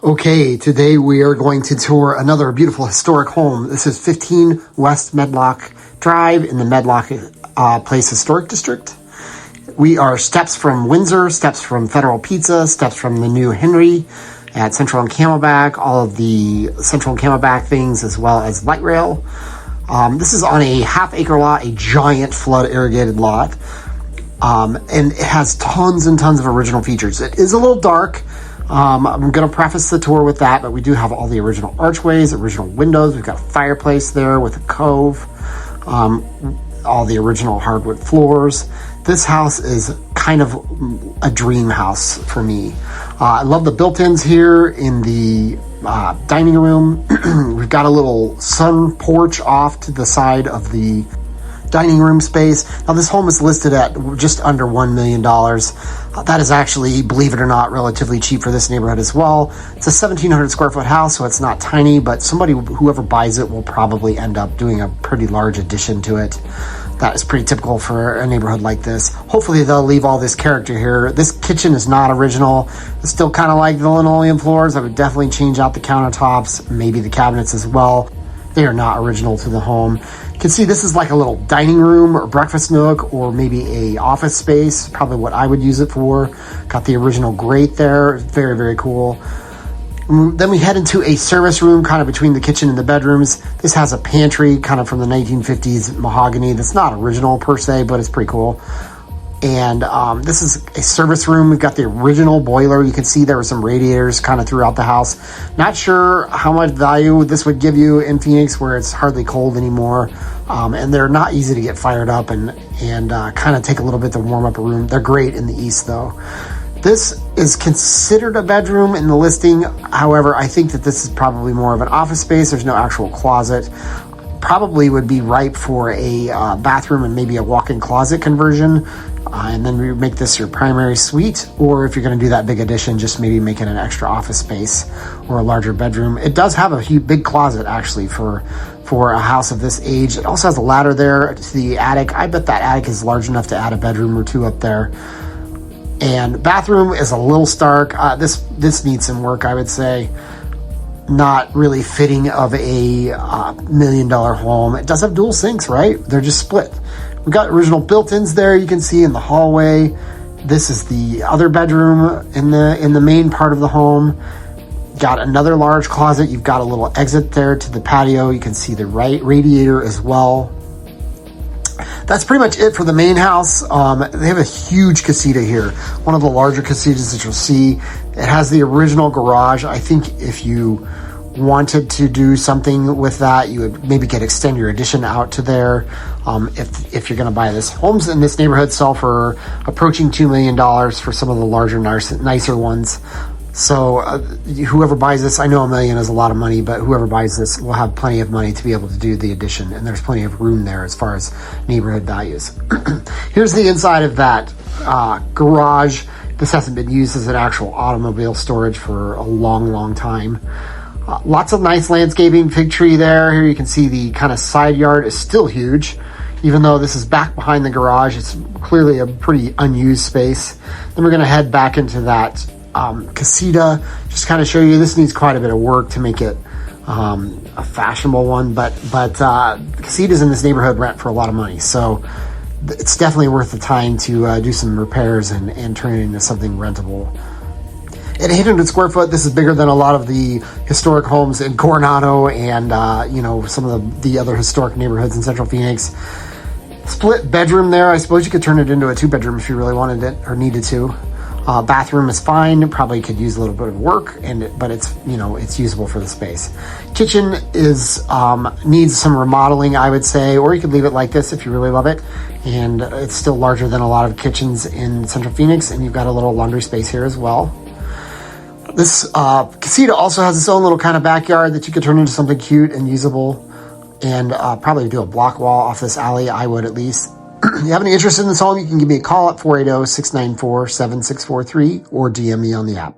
Okay, today we are going to tour another beautiful historic home. This is 15 West Medlock Drive in the Medlock Place Historic District. We are steps from Windsor, steps from Federal Pizza, steps from the new Henry at Central and Camelback, all of the Central and Camelback things, as well as light rail. This is on a half-acre lot, a giant flood-irrigated lot, and it has tons and tons of original features. It is a little dark. I'm going to preface the tour with that, but we do have all the original archways, original windows. We've got a fireplace there with a cove, all the original hardwood floors. This house is kind of a dream house for me. I love the built-ins here in the dining room. We've got a little sun porch off to the side of the dining room space. Now this home is listed at just under $1 million. That is actually, believe it or not, relatively cheap for this neighborhood as well. It's a 1,700 square foot house, so it's not tiny, but whoever buys it will probably end up doing a pretty large addition to it. That is pretty typical for a neighborhood like this. Hopefully they'll leave all this character here. This kitchen is not original. It's still kind of like the linoleum floors. I would definitely change out the countertops, maybe the cabinets as well. They are not original to the home. You can see this is like a little dining room or breakfast nook or maybe a office space, probably what I would use it for. Got the original grate there, very, very cool. Then we head into a service room kind of between the kitchen and the bedrooms. This has a pantry kind of from the 1950s mahogany that's not original per se, but it's pretty cool. And this is a service room. We've got the original boiler. You can see there were some radiators kind of throughout the house. Not sure how much value this would give you in Phoenix where it's hardly cold anymore. And they're not easy to get fired up and kind of take a little bit to warm up a room. They're great in the east though. This is considered a bedroom in the listing. However, I think that this is probably more of an office space. There's no actual closet. Probably would be ripe for a bathroom and maybe a walk-in closet conversion. And then we make this your primary suite, or if you're going to do that big addition, just maybe make it an extra office space or a larger bedroom. It does have a big closet actually for a house of this age. It also has a ladder there to the attic. I bet that attic is large enough to add a bedroom or two up there. And bathroom is a little stark. This needs some work, I would say. Not really fitting of a $1 million home. It does have dual sinks, right? They're just split. We've got original built-ins there. You can see in the hallway. This is the other bedroom in the main part of the home. Got another large closet. You've got a little exit there to the patio. You can see the radiator as well. That's pretty much it for the main house. They have a huge casita here. One of the larger casitas that you'll see. It has the original garage. I think if you wanted to do something with that, you would maybe extend your addition out to there. If you're going to buy this, homes in this neighborhood sell for approaching $2 million for some of the larger, nicer ones. So whoever buys this, I know $1 million is a lot of money, but whoever buys this will have plenty of money to be able to do the addition, and there's plenty of room there as far as neighborhood values. Here's the inside of that garage. This hasn't been used as an actual automobile storage for a long, long time. Lots of nice landscaping, fig tree there. Here you can see the kind of side yard is still huge. Even though this is back behind the garage, it's clearly a pretty unused space. Then we're going to head back into that casita, just kind of show you this needs quite a bit of work to make it a fashionable one, but casitas in this neighborhood rent for a lot of money, so it's definitely worth the time to do some repairs and turn it into something rentable. At 800 square foot, this is bigger than a lot of the historic homes in Coronado and some of the other historic neighborhoods in Central Phoenix. Split bedroom there. I suppose you could turn it into a 2-bedroom if you really wanted it or needed to. Bathroom is fine. Probably could use a little bit of work, but it's usable for the space. Kitchen is needs some remodeling, I would say, or you could leave it like this if you really love it. And it's still larger than a lot of kitchens in Central Phoenix, and you've got a little laundry space here as well. This casita also has its own little kind of backyard that you could turn into something cute and usable, and probably do a block wall off this alley. I would, at least. If you have any interest in this home, you can give me a call at 480-694-7643 or DM me on the app.